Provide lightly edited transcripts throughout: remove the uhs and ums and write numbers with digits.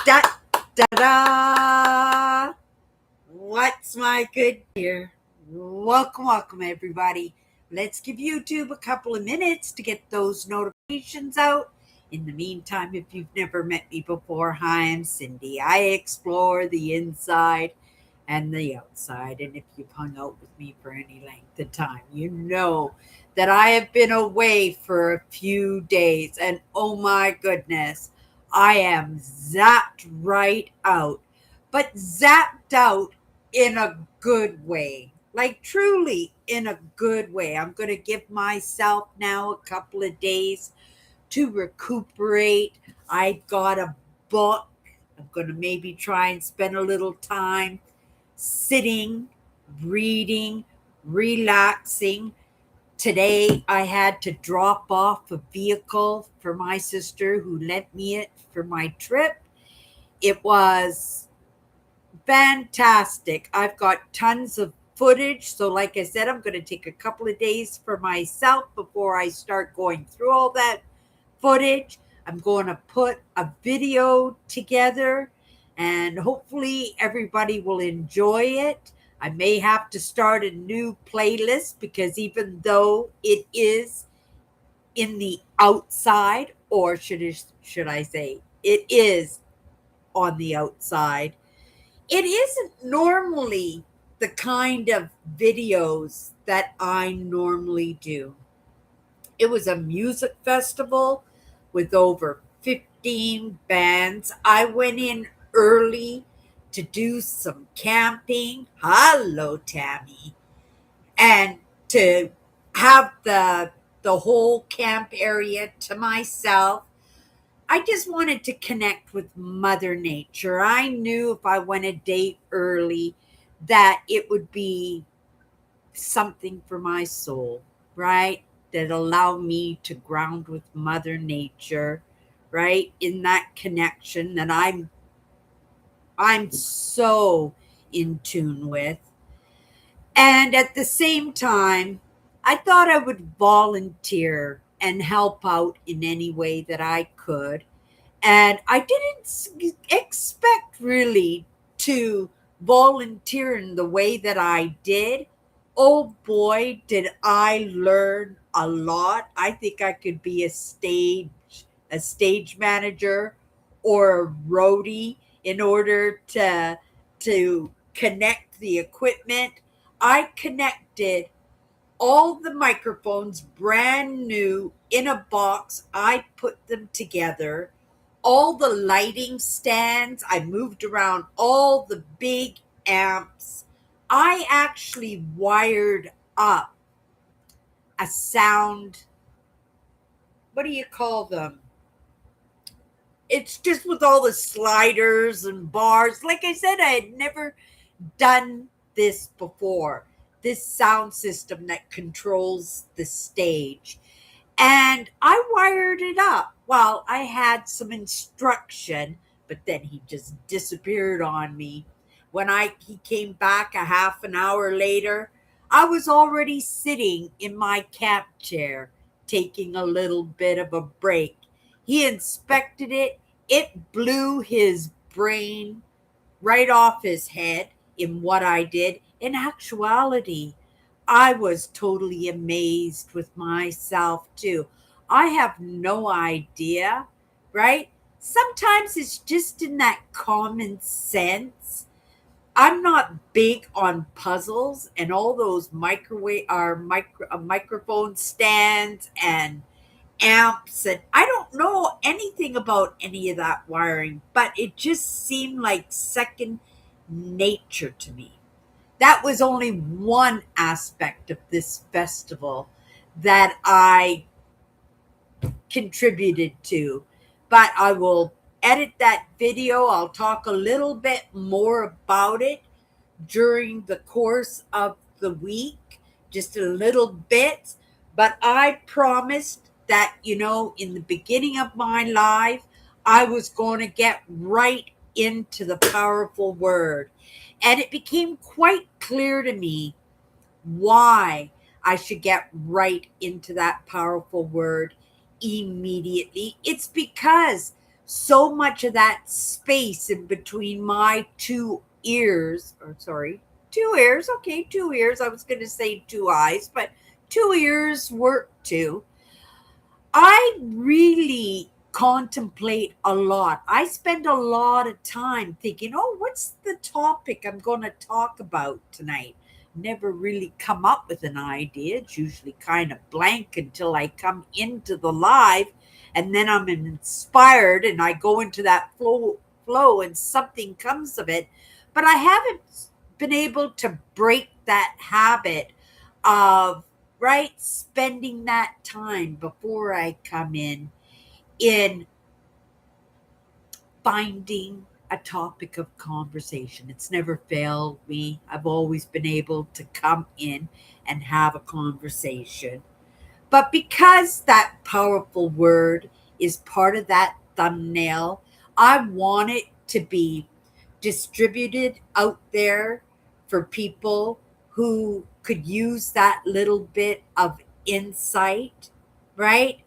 Da da da! What's my good dear? Welcome, everybody. Let's give YouTube a couple of minutes to get those notifications out. In the meantime, if you've never met me before, hi, I'm Cindy. I explore the inside and the outside. And if you've hung out with me for any length of time, you know that I have been away for a few days. And oh my goodness, I am zapped right out, but zapped out in a good way. Like truly in a good way. I'm going to give myself now a couple of days to recuperate. I got a book. I'm going to maybe try and spend a little time sitting, reading, relaxing. Today I had to drop off a vehicle for my sister who lent me it for my trip. It was fantastic. I've got tons of footage. So, like I said, I'm going to take a couple of days for myself before I start going through all that footage. I'm going to put a video together and hopefully everybody will enjoy it. I may have to start a new playlist because even though it is in the outside, or should I say, it is on the outside, it isn't normally the kind of videos that I normally do. It was a music festival with over 15 bands. I went in early to do some camping. Hello, Tammy. And to have the whole camp area to myself. I just wanted to connect with Mother Nature. I knew if I went a day early that it would be something for my soul, right? That allow me to ground with Mother Nature, right? In that connection that I'm so in tune with. And at the same time, I thought I would volunteer and help out in any way that I could. And I didn't expect really to volunteer in the way that I did. Oh boy, did I learn a lot. I think I could be a stage manager or a roadie in order to connect the equipment. I connected all the microphones brand new in a box. I put them together. All the lighting stands, I moved around all the big amps. I actually wired up a sound, what do you call them? It's just with all the sliders and bars. Like I said, I had never done this before. This sound system that controls the stage. And I wired it up. Well, I had some instruction, but then he just disappeared on me. When he came back a half an hour later, I was already sitting in my camp chair, taking a little bit of a break. He inspected it. It blew his brain right off his head in what I did. In actuality, I was totally amazed with myself too. I have no idea, right? Sometimes it's just in that common sense. I'm not big on puzzles and all those microphone stands and amps, and I don't know anything about any of that wiring, but it just seemed like second nature to me. That was only one aspect of this festival that I contributed to, but I will edit that video. I'll talk a little bit more about it during the course of the week, just a little bit. But I promised that, in the beginning of my life, I was going to get right into the powerful word. And it became quite clear to me why I should get right into that powerful word immediately. It's because so much of that space in between my two ears, or sorry, two ears. Okay, two ears. I was going to say two eyes, but two ears work too. I really contemplate a lot. I spend a lot of time thinking, oh, what's the topic I'm going to talk about tonight? Never really come up with an idea. It's usually kind of blank until I come into the live, and then I'm inspired and I go into that flow and something comes of it. But I haven't been able to break that habit of, right, spending that time before I come in finding a topic of conversation. It's never failed me. I've always been able to come in and have a conversation. But because that powerful word is part of that thumbnail, I want it to be distributed out there for people who could use that little bit of insight, right?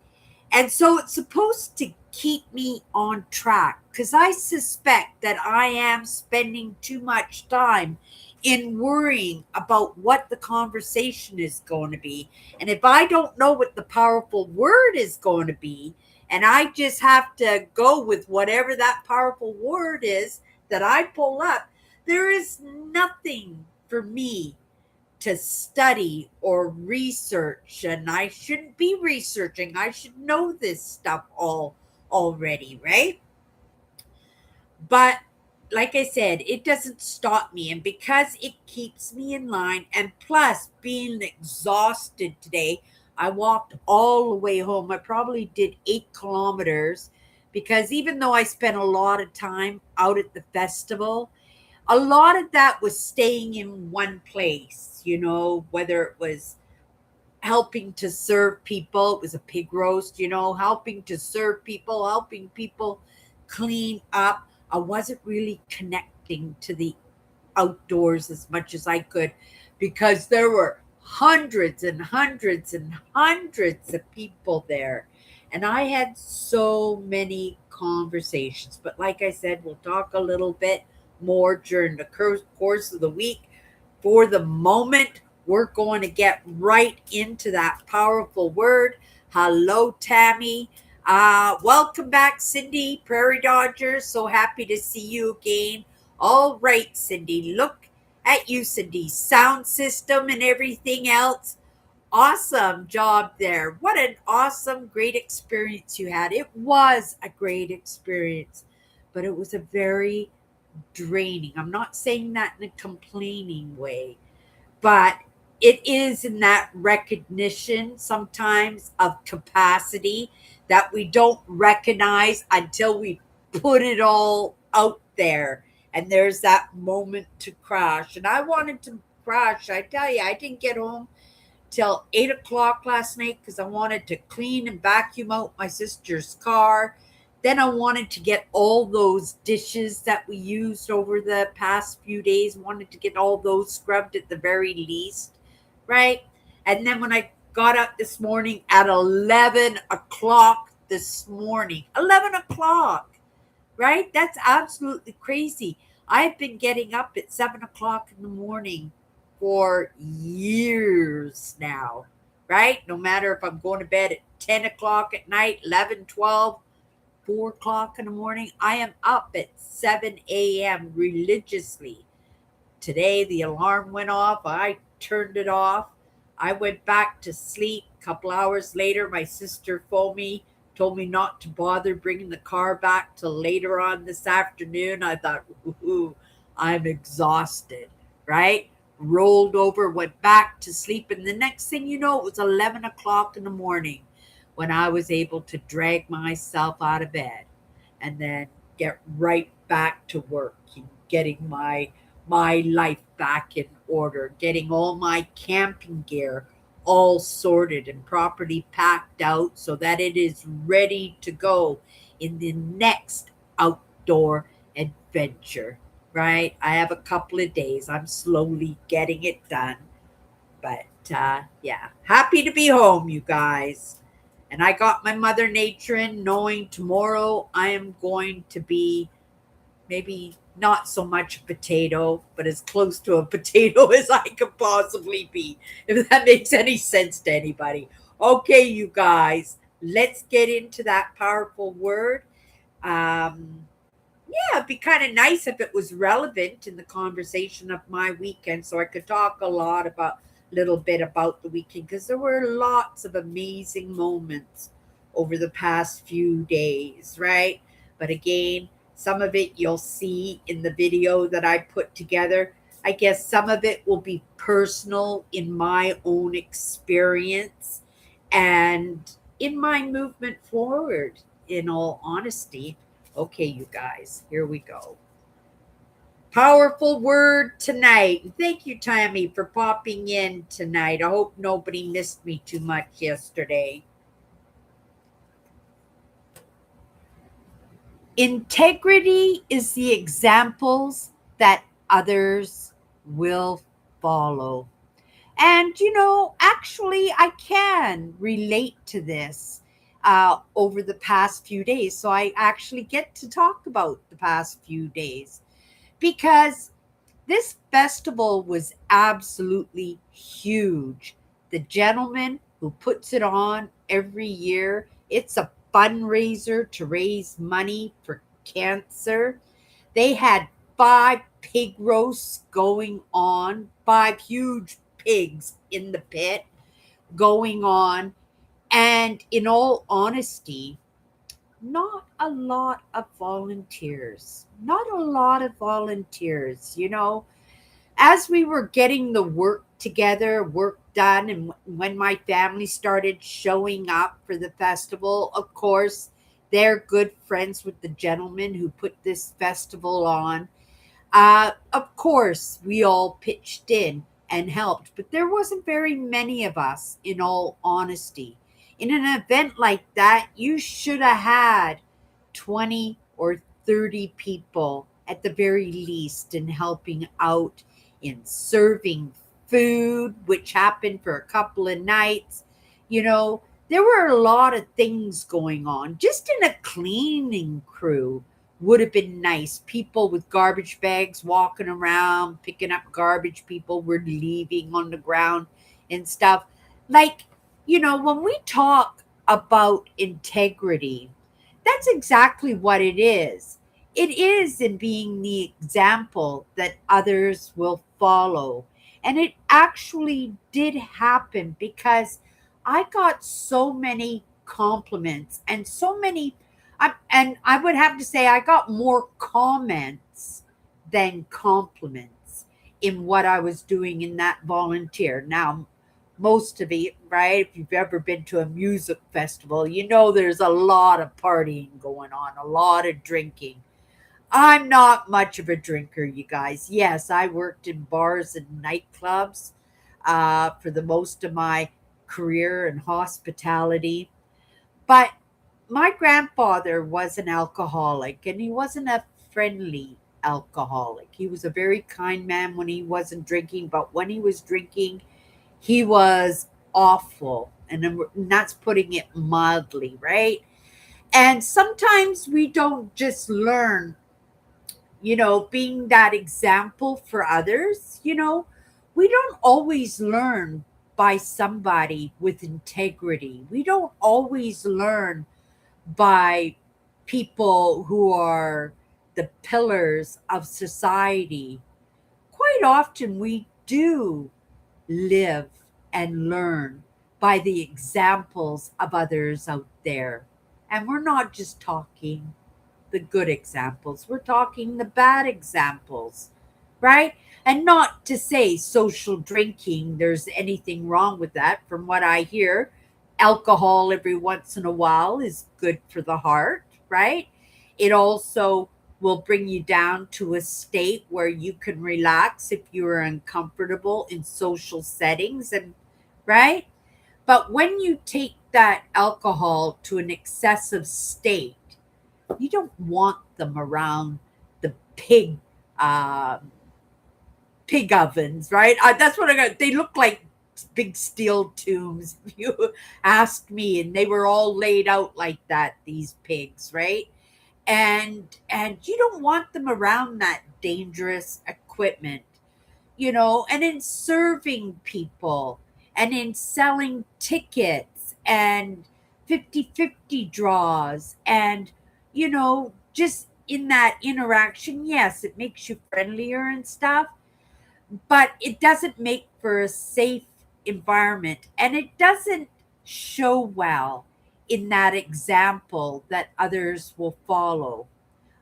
And so it's supposed to keep me on track because I suspect that I am spending too much time in worrying about what the conversation is going to be. And if I don't know what the powerful word is going to be, and I just have to go with whatever that powerful word is that I pull up, there is nothing for me to study or research, and I shouldn't be researching. I should know this stuff all already, right? But like I said, it doesn't stop me, and because it keeps me in line, and plus being exhausted today, I walked all the way home. I probably did 8 kilometers because even though I spent a lot of time out at the festival, a lot of that was staying in one place, whether it was helping to serve people. It was a pig roast, helping to serve people, helping people clean up. I wasn't really connecting to the outdoors as much as I could because there were hundreds and hundreds and hundreds of people there. And I had so many conversations. But like I said, we'll talk a little bit more during the course of the week. For the moment, we're going to get right into that powerful word. Hello, Tammy. Welcome back, Cindy, Prairie Dodgers. So happy to see you again. All right, Cindy, look at you, Cindy. Sound system and everything else. Awesome job there. What an awesome, great experience you had. It was a great experience, but it was a very draining. I'm not saying that in a complaining way, but it is in that recognition sometimes of capacity that we don't recognize until we put it all out there. And there's that moment to crash. And I wanted to crash. I tell you, I didn't get home till 8 o'clock last night because I wanted to clean and vacuum out my sister's car. Then I wanted to get all those dishes that we used over the past few days, wanted to get all those scrubbed at the very least, right? And then when I got up this morning at 11 o'clock this morning, 11 o'clock, right? That's absolutely crazy. I've been getting up at 7 o'clock in the morning for years now, right? No matter if I'm going to bed at 10 o'clock at night, 11, 12, 4 o'clock in the morning, I am up at 7 a.m. religiously. Today, the alarm went off. I turned it off. I went back to sleep. A couple hours later, my sister phoned me, told me not to bother bringing the car back till later on this afternoon. I thought, ooh, I'm exhausted, right? Rolled over, went back to sleep. And the next thing you know, it was 11 o'clock in the morning when I was able to drag myself out of bed and then get right back to work and getting my life back in order, getting all my camping gear all sorted and properly packed out so that it is ready to go in the next outdoor adventure, right? I have a couple of days. I'm slowly getting it done. But yeah, happy to be home, you guys. And I got my mother nature in, knowing tomorrow I am going to be maybe not so much a potato, but as close to a potato as I could possibly be, if that makes any sense to anybody. Okay, you guys, let's get into that powerful word. Um, yeah, it'd be kind of nice if it was relevant in the conversation of my weekend, so I could talk a lot about little bit about the weekend because there were lots of amazing moments over the past few days, right? But again, some of it you'll see in the video that I put together. I guess some of it will be personal in my own experience and in my movement forward, in all honesty. Okay, you guys, here we go. Powerful word tonight. Thank you, Tammy, for popping in tonight. I hope nobody missed me too much yesterday. Integrity is the examples that others will follow. And, actually, I can relate to this over the past few days. So I actually get to talk about the past few days because this festival was absolutely huge. The gentleman who puts it on every year, it's a fundraiser to raise money for cancer. They had 5 pig roasts going on, 5 huge pigs in the pit going on. And in all honesty, not a lot of volunteers. Not a lot of volunteers, as we were getting the work together, work done, and when my family started showing up for the festival, of course, they're good friends with the gentleman who put this festival on. Of course, we all pitched in and helped, but there wasn't very many of us, in all honesty. In an event like that, you should have had 20 or 30 people at the very least in helping out in serving food, which happened for a couple of nights. There were a lot of things going on. Just in a cleaning crew would have been nice. People with garbage bags walking around, picking up garbage people were leaving on the ground and stuff. Like, when we talk about integrity, that's exactly what it is. It is in being the example that others will follow. And it actually did happen because I got so many compliments and so many, and I would have to say I got more comments than compliments in what I was doing in that volunteer. Now, most of it, right? If you've ever been to a music festival, there's a lot of partying going on, a lot of drinking. I'm not much of a drinker, you guys. Yes, I worked in bars and nightclubs for the most of my career in hospitality. But my grandfather was an alcoholic, and he wasn't a friendly alcoholic. He was a very kind man when he wasn't drinking, but when he was drinking, he was awful. And that's putting it mildly, right? And sometimes we don't just learn, being that example for others, we don't always learn by somebody with integrity. We don't always learn by people who are the pillars of society. Quite often we do live and learn by the examples of others out there. And we're not just talking the good examples, we're talking the bad examples, right? And not to say social drinking, there's anything wrong with that. From what I hear, alcohol every once in a while is good for the heart, right? It also will bring you down to a state where you can relax if you are uncomfortable in social settings, and right? But when you take that alcohol to an excessive state, you don't want them around the uh, pig ovens, right? That's what I got. They look like big steel tombs, if you ask me. And they were all laid out like that, these pigs, right? And you don't want them around that dangerous equipment, and in serving people and in selling tickets and 50-50 draws and, just in that interaction. Yes, it makes you friendlier and stuff, but it doesn't make for a safe environment, and it doesn't show well in that example that others will follow.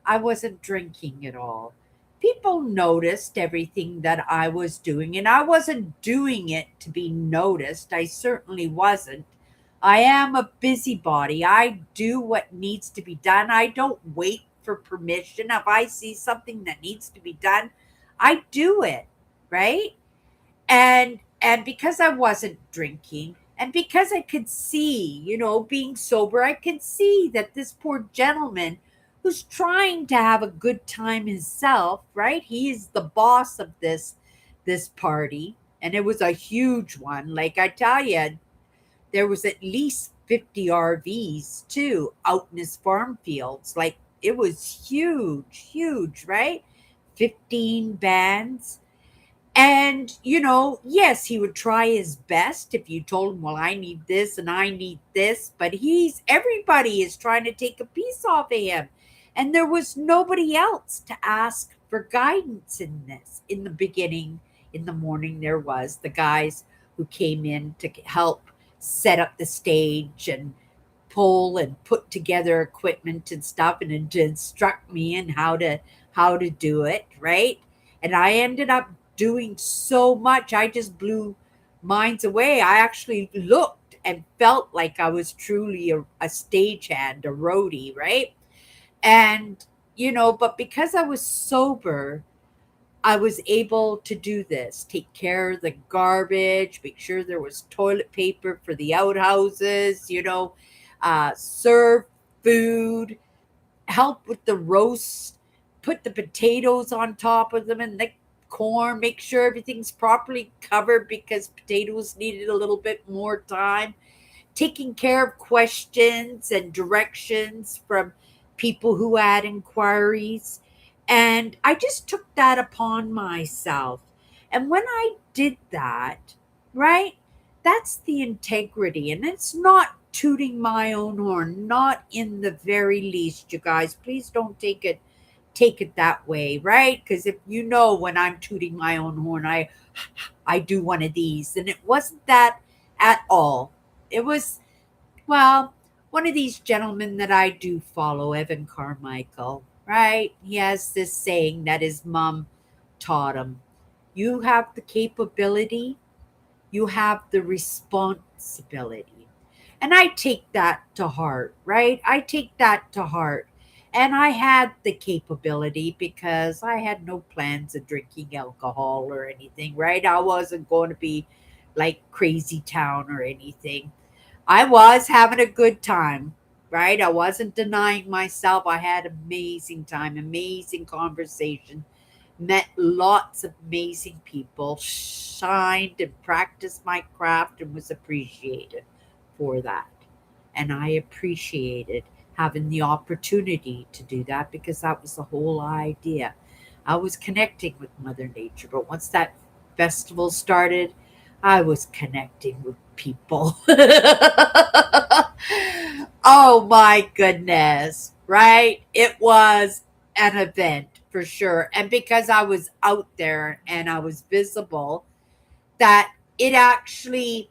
I wasn't drinking at all. People noticed everything that I was doing, and I wasn't doing it to be noticed. I certainly wasn't. I am a busybody. I do what needs to be done. I don't wait for permission. If I see something that needs to be done, I do it, right? And because I wasn't drinking, and because I could see, being sober, I could see that this poor gentleman who's trying to have a good time himself, right? He is the boss of this party, and it was a huge one. Like I tell you, there was at least 50 RVs too out in his farm fields. Like it was huge, huge, right? 15 bands. And, yes, he would try his best if you told him, well, I need this and I need this, but everybody is trying to take a piece off of him. And there was nobody else to ask for guidance in this. In the beginning, in the morning, there was the guys who came in to help set up the stage and pull and put together equipment and stuff, and to instruct me in how to do it, right? And I ended up doing so much, I just blew minds away. I actually looked and felt like I was truly a stagehand, a roadie, right? And but because I was sober, I was able to do this, take care of the garbage, make sure there was toilet paper for the outhouses, serve food, help with the roast, put the potatoes on top of them and the corn, make sure everything's properly covered because potatoes needed a little bit more time, taking care of questions and directions from people who had inquiries. And I just took that upon myself. And when I did that, right, that's the integrity. And it's not tooting my own horn, not in the very least, you guys. Please don't take it that way, right? Because if when I'm tooting my own horn, I do one of these. And it wasn't that at all. It was, well, one of these gentlemen that I do follow, Evan Carmichael, right? He has this saying that his mom taught him. You have the capability, you have the responsibility. And I take that to heart, right? I take that to heart. And I had the capability because I had no plans of drinking alcohol or anything, right? I wasn't going to be like crazy town or anything. I was having a good time, right? I wasn't denying myself. I had amazing time, amazing conversation, met lots of amazing people, shined and practiced my craft and was appreciated for that. And I appreciated having the opportunity to do that because that was the whole idea. I was connecting with Mother Nature, but once that festival started, I was connecting with people. Oh my goodness, right? It was an event for sure. And because I was out there and I was visible, that it actually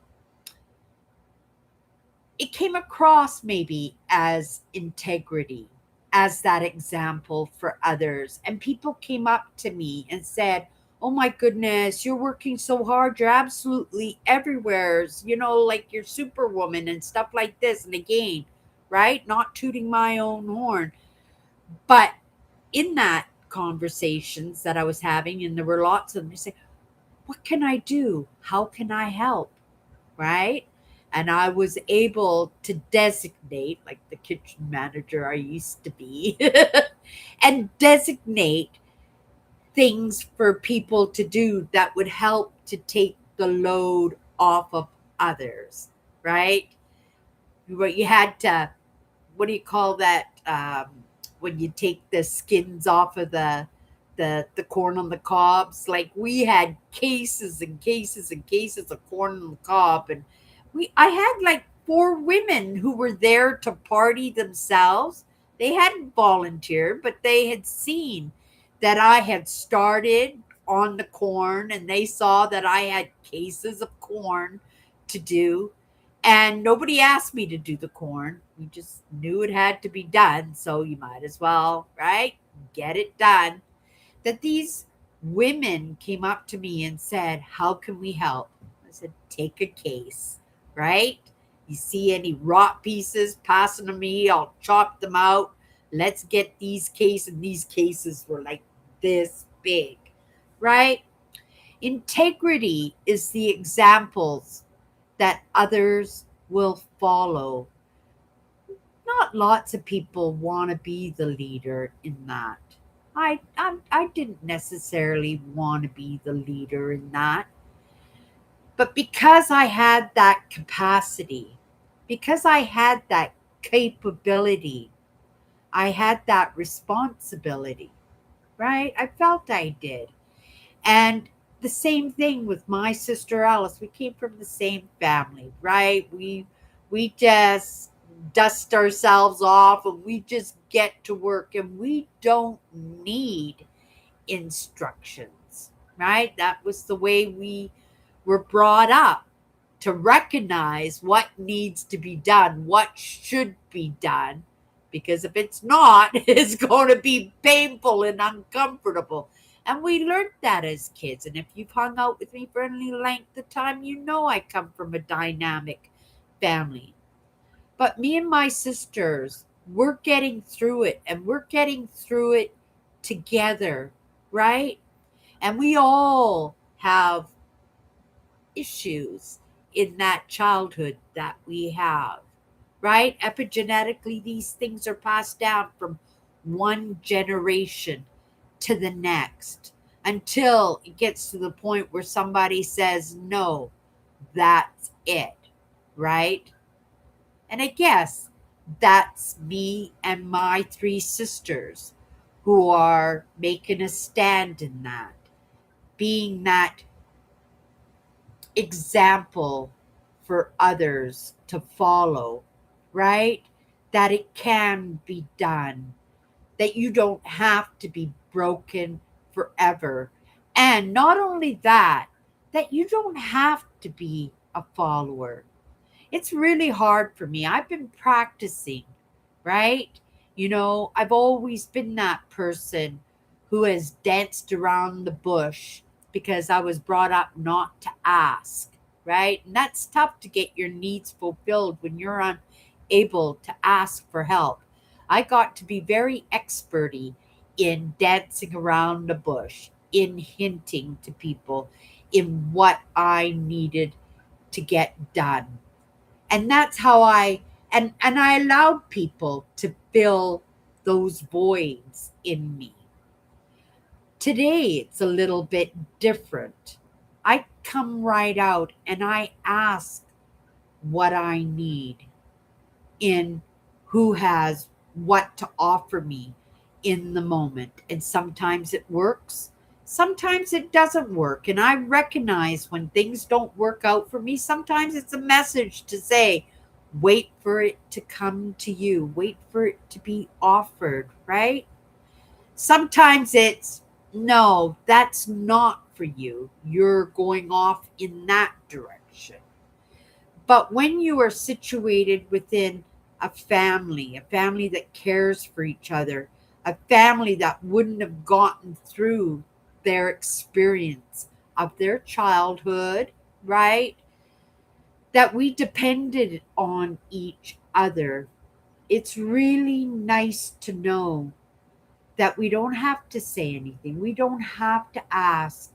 it came across maybe as integrity, as that example for others. And people came up to me and said, oh my goodness, you're working so hard. You're absolutely everywhere. Like you're superwoman and stuff like this. And again, right? Not tooting my own horn. But in that conversations that I was having, and there were lots of them, they say, what can I do? How can I help? Right? And I was able to designate, like the kitchen manager I used to be, and designate things for people to do that would help to take the load off of others, right? You had to, what do you call that? When you take the skins off of the corn on the cobs. Like we had cases and cases and cases of corn on the cob, and I had like 4 women who were there to party themselves. They hadn't volunteered, but they had seen that I had started on the corn, and they saw that I had cases of corn to do, and nobody asked me to do the corn. We just knew it had to be done. So you might as well, right? Get it done. That these women came up to me and said, "How can we help?" I said, "Take a case, right? You see any rot pieces, pass them to me. I'll chop them out. Let's get these cases." And these cases were like this big, right? Integrity is the examples that others will follow. Not lots of people want to be the leader in that. I didn't necessarily want to be the leader in that. But because I had that capacity, because I had that capability, I had that responsibility, right? I felt I did. And the same thing with my sister Alice. We came from the same family, right? We just dust ourselves off and we just get to work, and we don't need instructions, right? That was the way we were brought up, to recognize what needs to be done, what should be done, because if it's not, it's going to be painful and uncomfortable. And we learned that as kids. And if you've hung out with me for any length of time, you know I come from a dynamic family. But me and my sisters, we're getting through it, and we're getting through it together, right? And we all have issues in that childhood that we have, right? Epigenetically, these things are passed down from one generation to the next until it gets to the point where somebody says, no, that's it, right? And I guess that's me and my 3 sisters who are making a stand in that, being that example for others to follow, right? That it can be done, that you don't have to be broken forever. And not only that, that you don't have to be a follower. It's really hard for me. I've been practicing, right? I've always been that person who has danced around the bush because I was brought up not to ask, right? And that's tough to get your needs fulfilled when you're unable to ask for help. I got to be very experty in dancing around the bush, in hinting to people in what I needed to get done. And that's how I allowed people to fill those voids in me. Today it's a little bit different. I come right out and I ask what I need in who has what to offer me in the moment. And sometimes it works, sometimes it doesn't work. And I recognize when things don't work out for me, sometimes it's a message to say, wait for it to come to you, wait for it to be offered, right? Sometimes it's, no, that's not for you. You're going off in that direction. But when you are situated within a family that cares for each other, a family that wouldn't have gotten through their experience of their childhood, right? That we depended on each other. It's really nice to know that we don't have to say anything. We don't have to ask,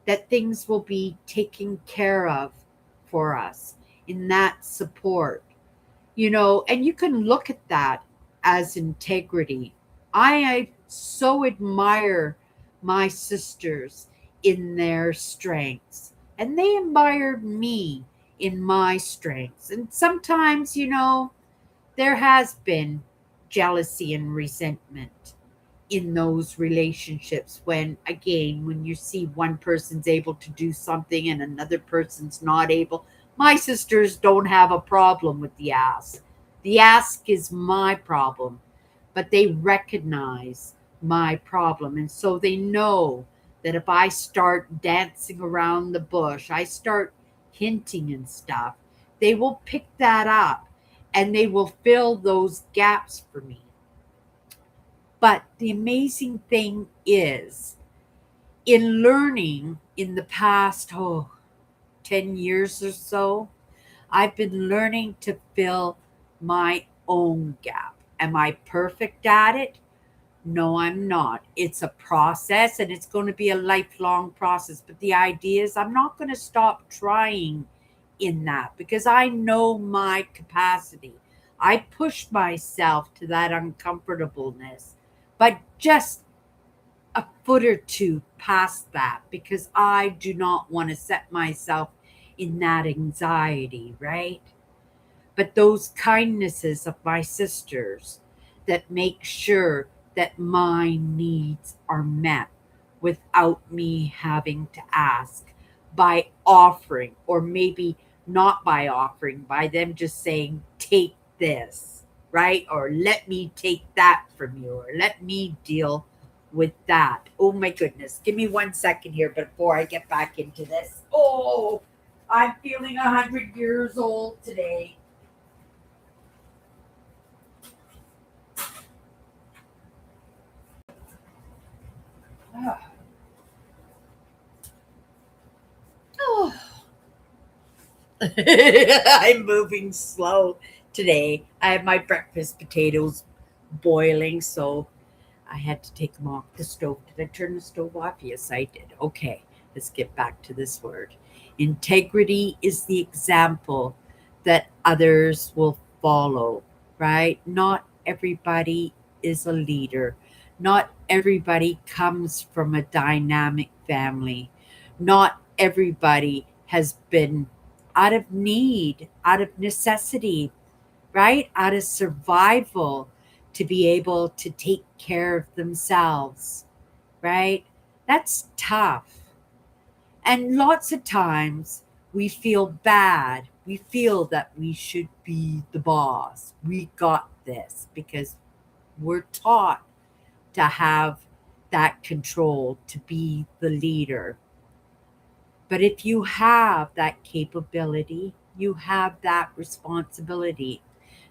that things will be taken care of for us in that support. And you can look at that as integrity. I so admire my sisters in their strengths, and they admired me in my strengths. And sometimes, there has been jealousy and resentment in those relationships when you see one person's able to do something and another person's not able. My sisters don't have a problem with the ask. The ask is my problem, but they recognize my problem. And so they know that if I start dancing around the bush, I start hinting and stuff, they will pick that up and they will fill those gaps for me. But the amazing thing is, in learning in the past, 10 years or so, I've been learning to fill my own gap. Am I perfect at it? No, I'm not. It's a process and it's going to be a lifelong process. But the idea is I'm not going to stop trying in that because I know my capacity. I pushed myself to that uncomfortableness, but just a foot or two past that because I do not want to set myself in that anxiety, right? But those kindnesses of my sisters that make sure that my needs are met without me having to ask by offering, or maybe not by offering, by them just saying, take this, right? Or let me take that from you, or let me deal with that. Oh my goodness. Give me 1 second here before I get back into this. Oh, I'm feeling 100 years old today. Oh. I'm moving slow today. I have my breakfast potatoes boiling, so I had to take them off the stove. Did I turn the stove off? Yes, I did. Okay, let's get back to this word. Integrity is the example that others will follow, right? Not everybody is a leader. Not everybody comes from a dynamic family. Not everybody has been out of need, out of necessity, right? Out of survival to be able to take care of themselves, right? That's tough. And lots of times we feel bad. We feel that we should be the boss. We got this because we're taught to have that control, to be the leader. But if you have that capability, you have that responsibility.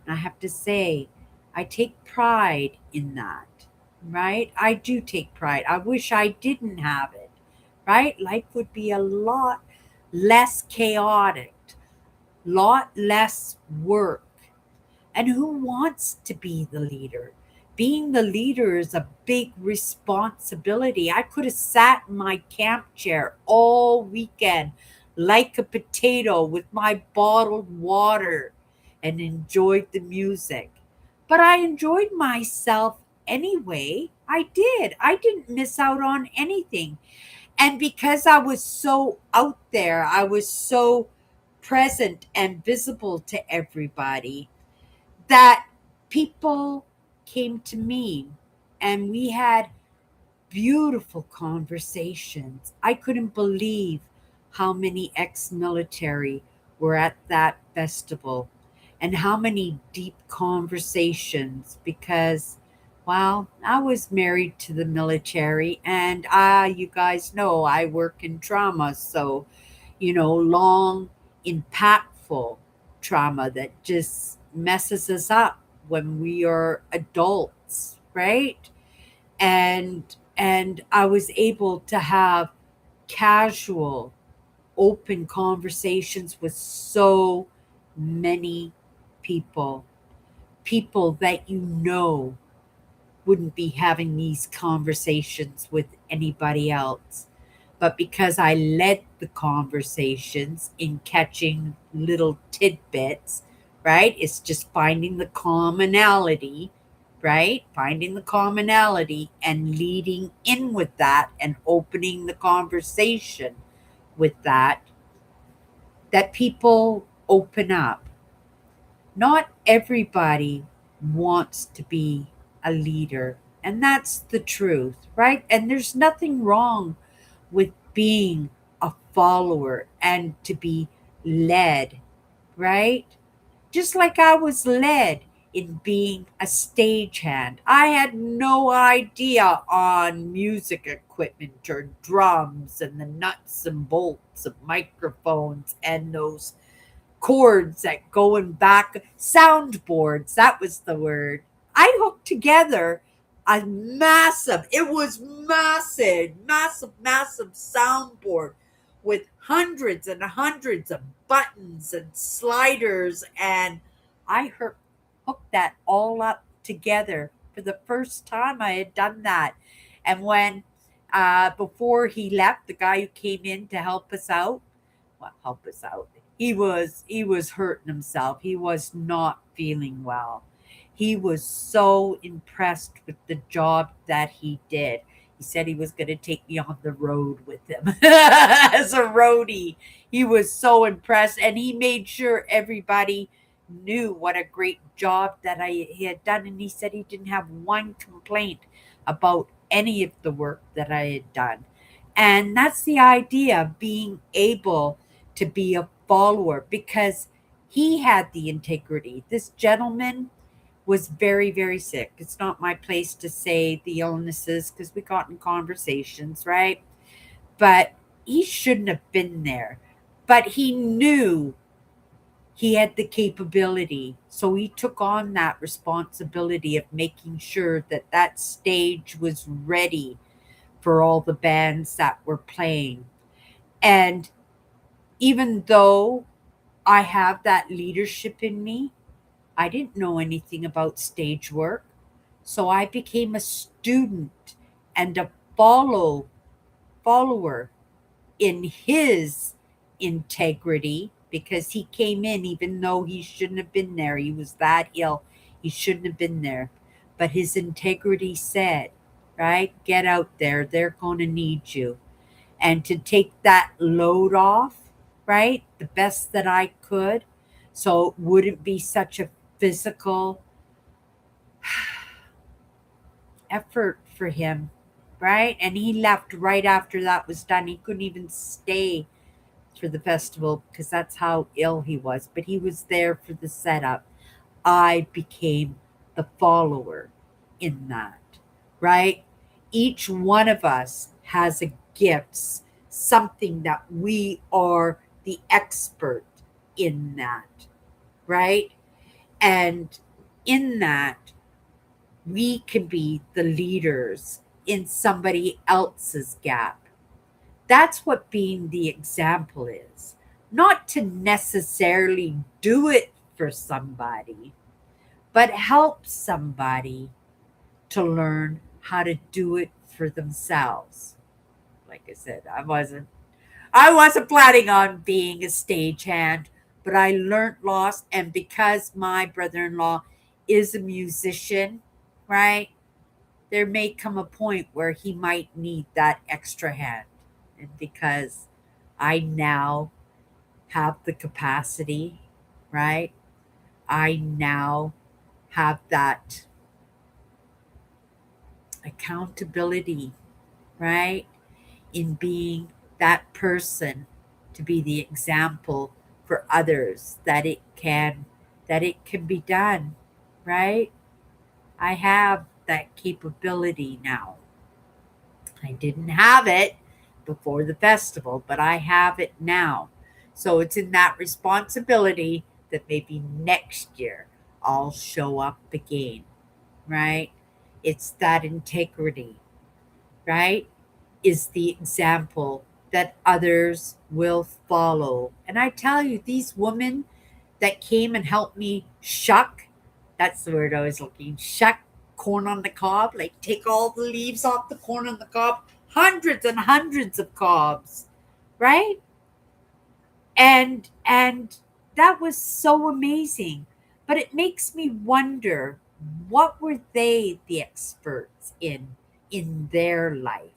And I have to say, I take pride in that, right? I do take pride. I wish I didn't have it, right? Life would be a lot less chaotic, lot less work. And who wants to be the leader? Being the leader is a big responsibility. I could have sat in my camp chair all weekend like a potato with my bottled water and enjoyed the music. But I enjoyed myself anyway. I did. I didn't miss out on anything. And because I was so out there, I was so present and visible to everybody that people came to me and we had beautiful conversations. I couldn't believe how many ex military were at that festival and how many deep conversations because, well, I was married to the military and you guys know I work in trauma. So, long, impactful trauma that just messes us up when we are adults, right? And I was able to have casual, open conversations with so many people, people that wouldn't be having these conversations with anybody else. But because I led the conversations in catching little tidbits, right? It's just finding the commonality, right? Finding the commonality and leading in with that and opening the conversation with that. that people open up. Not everybody wants to be a leader, and that's the truth, right? And there's nothing wrong with being a follower and to be led, right? Just like I was led in being a stagehand. I had no idea on music equipment or drums and the nuts and bolts of microphones and those cords that going back, soundboards, that was the word. I hooked together a massive, it was massive, massive, massive soundboard with hundreds and hundreds of buttons and sliders. And hooked that all up together for the first time I had done that. And when, before he left, the guy who came in to help us out, well, help us out. He was hurting himself. He was not feeling well. He was so impressed with the job that he did. He said he was going to take me on the road with him as a roadie. He was so impressed, and he made sure everybody knew what a great job that he had done. And he said he didn't have one complaint about any of the work that I had done. And that's the idea of being able to be a follower because he had the integrity. This gentleman was very, very sick. It's not my place to say the illnesses because we got in conversations, right? But he shouldn't have been there. But he knew he had the capability. So he took on that responsibility of making sure that that stage was ready for all the bands that were playing. And even though I have that leadership in me, I didn't know anything about stage work. So I became a student and a follower in his integrity because he came in even though he shouldn't have been there. He was that ill. He shouldn't have been there. But his integrity said, right, get out there. They're going to need you. And to take that load off, right, the best that I could. So it wouldn't be such a physical effort for him, right? And he left right after that was done. He couldn't even stay for the festival because that's how ill he was. But he was there for the setup. I became the follower in that, right? Each one of us has a gift, something that we are the expert in that, right? And in that, we can be the leaders in somebody else's gap. That's what being the example is. Not to necessarily do it for somebody, but help somebody to learn how to do it for themselves. Like I said, I wasn't planning on being a stagehand, but I learned lost and because my brother-in-law is a musician, right? There may come a point where he might need that extra hand. And because I now have the capacity, right? I now have that accountability, right? In being that person to be the example for others that it can be done, right? I have that capability now. I didn't have it before the festival, but I have it now. So it's in that responsibility that maybe next year I'll show up again, right? It's that integrity, right? Is the example that others will follow. And I tell you, these women that came and helped me shuck, that's the word I was looking, shuck corn on the cob, like take all the leaves off the corn on the cob, hundreds and hundreds of cobs, right? And that was so amazing. But it makes me wonder what were they the experts in their life?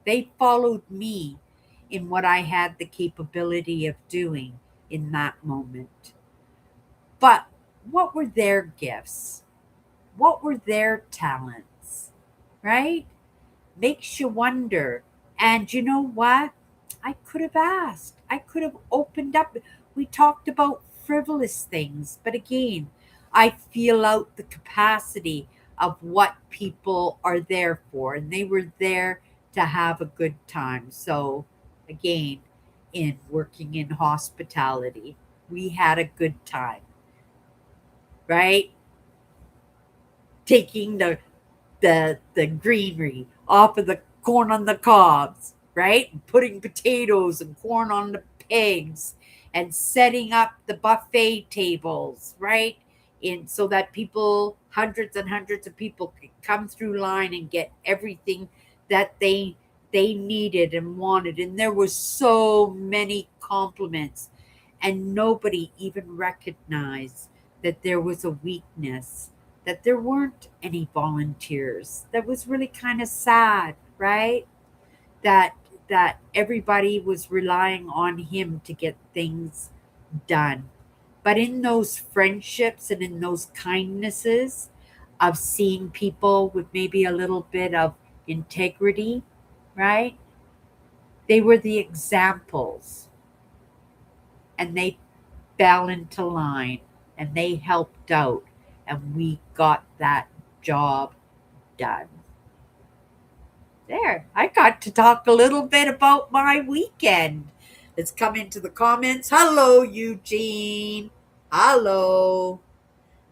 They followed me in what I had the capability of doing in that moment. But what were their gifts? What were their talents? Right? Makes you wonder. And you know what? I could have asked. I could have opened up. We talked about frivolous things, but again, I feel out the capacity of what people are there for, and they were there to have a good time. So, again, in working in hospitality, we had a good time, right? Taking the greenery off of the corn on the cobs, right? And putting potatoes and corn on the pigs and setting up the buffet tables, right? In so that people, hundreds and hundreds of people could come through line and get everything that they needed and wanted. And there was so many compliments and nobody even recognized that there was a weakness, that there weren't any volunteers. That was really kind of sad, right? That that everybody was relying on him to get things done. But in those friendships and in those kindnesses of seeing people with maybe a little bit of integrity, right? They were the examples and they fell into line and they helped out and we got that job done. There, I got to talk a little bit about my weekend. Let's come into the comments. Hello, Eugene. Hello.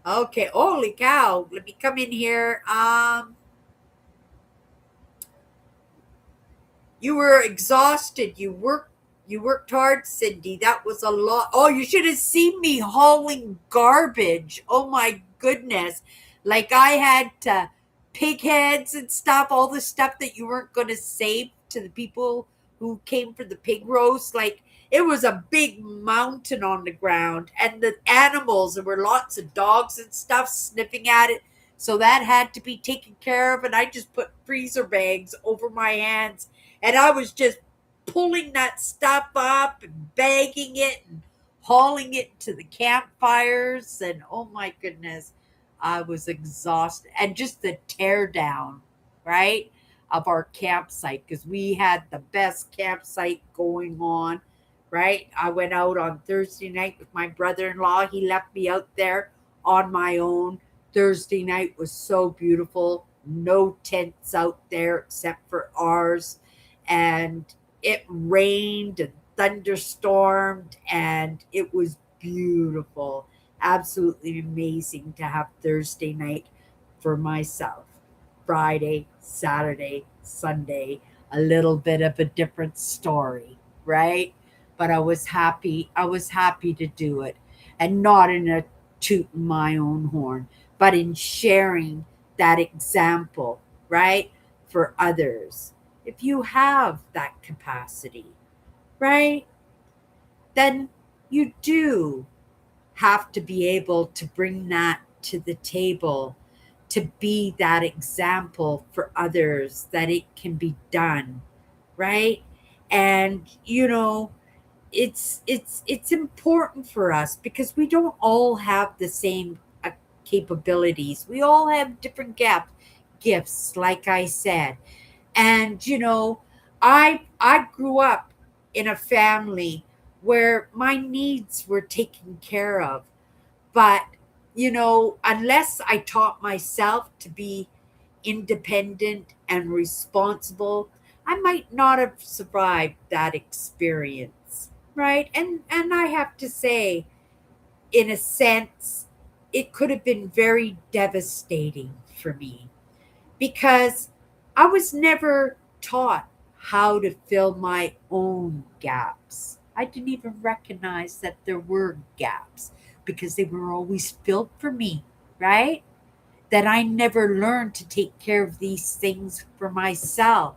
Okay, holy cow. Let me come in here. You were exhausted. You worked hard, Cindy. That was a lot. Oh, you should have seen me hauling garbage. Oh my goodness. Like I had to pig heads and stuff, all the stuff that you weren't going to save to the people who came for the pig roast. Like it was a big mountain on the ground and the animals, there were lots of dogs and stuff sniffing at it. So that had to be taken care of. And I just put freezer bags over my hands and I was just pulling that stuff up and bagging it and hauling it to the campfires. And oh my goodness, I was exhausted. And just the tear down, right, of our campsite because we had the best campsite going on, right? I went out on Thursday night with my brother in law. He left me out there on my own. Thursday night was so beautiful. No tents out there except for ours. And it rained and thunderstormed, and it was beautiful. Absolutely amazing to have Thursday night for myself. Friday, Saturday, Sunday, a little bit of a different story, right? But I was happy. I was happy to do it, and not in a toot my own horn, but in sharing that example, right, for others. If you have that capacity, right, then you do have to be able to bring that to the table, to be that example for others that it can be done, right? And it's important for us because we don't all have the same capabilities. We all have different gifts, like I said. And I grew up in a family where my needs were taken care of. But unless I taught myself to be independent and responsible, I might not have survived that experience, right? And I have to say, in a sense, it could have been very devastating for me because I was never taught how to fill my own gaps. I didn't even recognize that there were gaps because they were always filled for me, right? That I never learned to take care of these things for myself.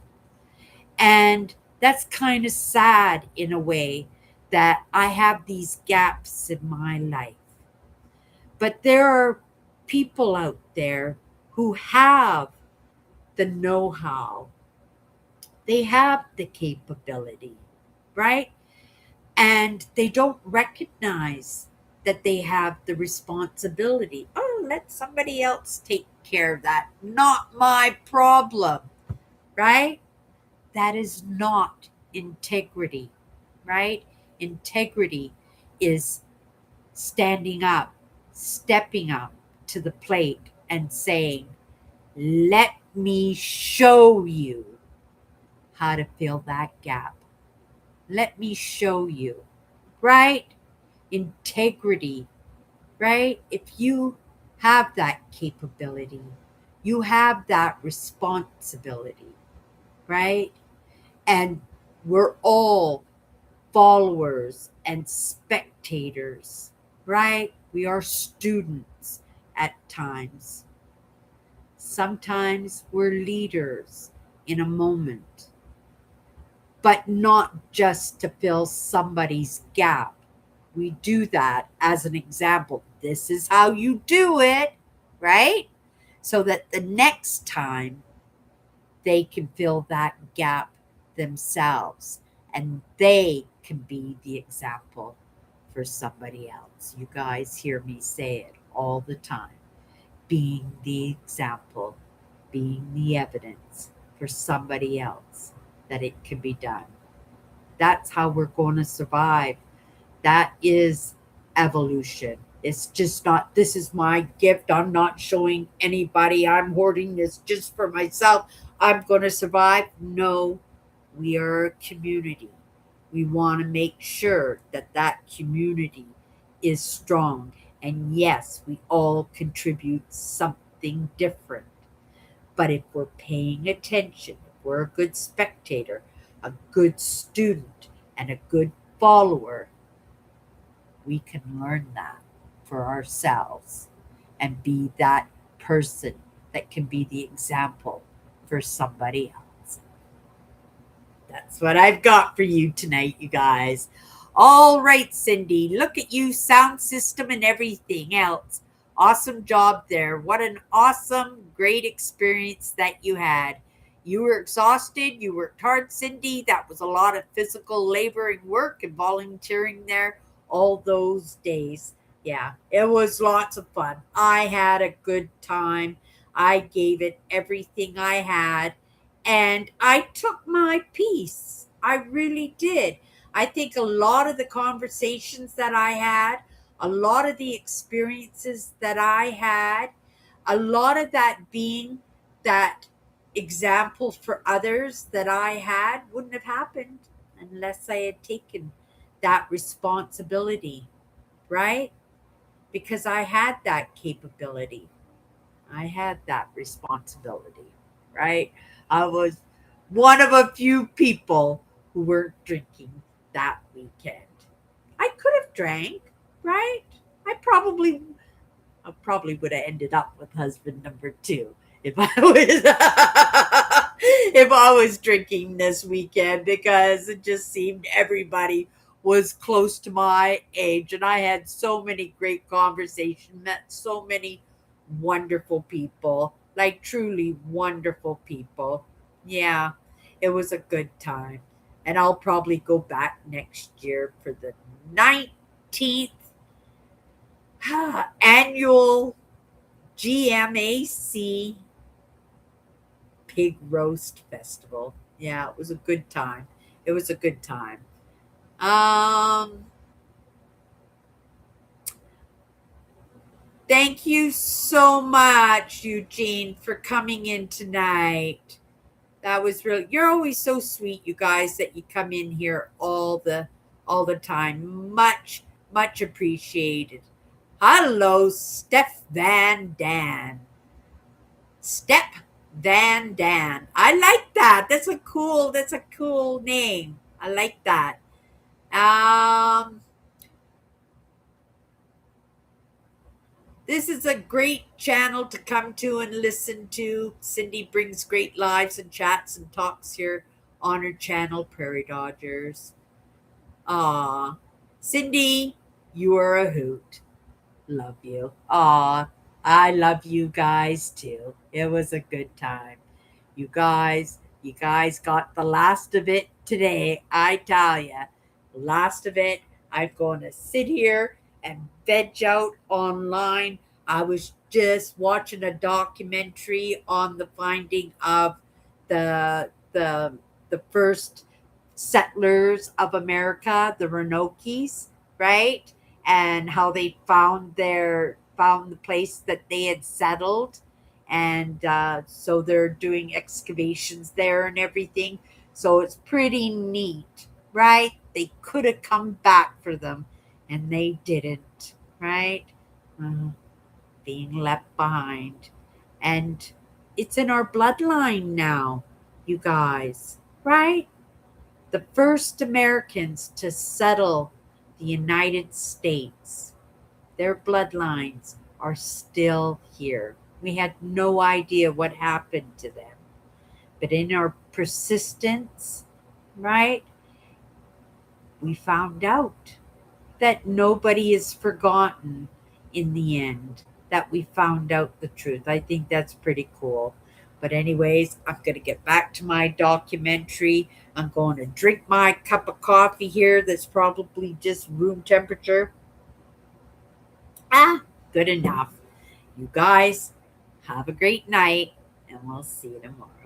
And that's kind of sad in a way that I have these gaps in my life. But there are people out there who have the know how, they have the capability, right? And they don't recognize that they have the responsibility. Oh, let somebody else take care of that. Not my problem, right? That is not integrity, right? Integrity is standing up, stepping up to the plate and saying, let me show you how to fill that gap. Let me show you, right? Integrity, right? If you have that capability, you have that responsibility, right? And we're all followers and spectators, right? We are students at times. Sometimes we're leaders in a moment, but not just to fill somebody's gap. We do that as an example. This is how you do it, right? So that the next time they can fill that gap themselves and they can be the example for somebody else. You guys hear me say it all the time. Being the example, being the evidence for somebody else that it can be done. That's how we're going to survive. That is evolution. It's just not, this is my gift. I'm not showing anybody. I'm hoarding this just for myself. I'm going to survive. No, we are a community. We want to make sure that that community is strong. And yes, we all contribute something different. But if we're paying attention, if we're a good spectator, a good student, and a good follower, we can learn that for ourselves and be that person that can be the example for somebody else. That's what I've got for you tonight, you guys. All right, Cindy, look at you, sound system and everything else. Awesome job there. What an awesome, great experience that you had. You were exhausted. You worked hard, Cindy. That was a lot of physical labor and work and volunteering there all those days. Yeah, it was lots of fun. I had a good time. I gave it everything I had and I took my piece. I really did. I think a lot of the conversations that I had, a lot of the experiences that I had, a lot of that being that example for others that I had wouldn't have happened unless I had taken that responsibility, right? Because I had that capability. I had that responsibility, right? I was one of a few people who weren't drinking that weekend. I could have drank, right? I probably I probably would have ended up with husband number two if I was if I was drinking this weekend because it just seemed everybody was close to my age and I had so many great conversations, met so many wonderful people, like truly wonderful people. Yeah, it was a good time. And I'll probably go back next year for the 19th annual GMAC Pig Roast Festival. Yeah, it was a good time. It was a good time. Um, Thank you so much, Eugene, for coming in tonight. That was really, you're always so sweet, you guys, that you come in here all the time. Much appreciated. Hello, Steph Van Dan. Step Van Dan. I like that. That's a cool name. I like that. Um this is a great channel to come to and listen to. Cindy brings great lives and chats and talks here on her channel, Prairie Dodgers. Aw. Cindy, you are a hoot. Love you. Aw. I love you guys too. It was a good time. You guys got the last of it today. I tell ya. last of it, I'm going to sit here and veg out online. I was just watching a documentary on the finding of the first settlers of America, the Ronokis, right? And how they found the place that they had settled, and so they're doing excavations there and everything. So it's pretty neat, right? They could have come back for them, and they didn't, right? Uh, Being left behind, and it's in our bloodline now, you guys, right? The first Americans to settle the United States. Their bloodlines are still here. We had no idea what happened to them. But in our persistence, right, we found out that nobody is forgotten in the end, that we found out the truth. I think that's pretty cool. But, anyways, I'm going to get back to my documentary. I'm going to drink my cup of coffee here that's probably just room temperature. Ah, good enough. You guys have a great night, and we'll see you tomorrow.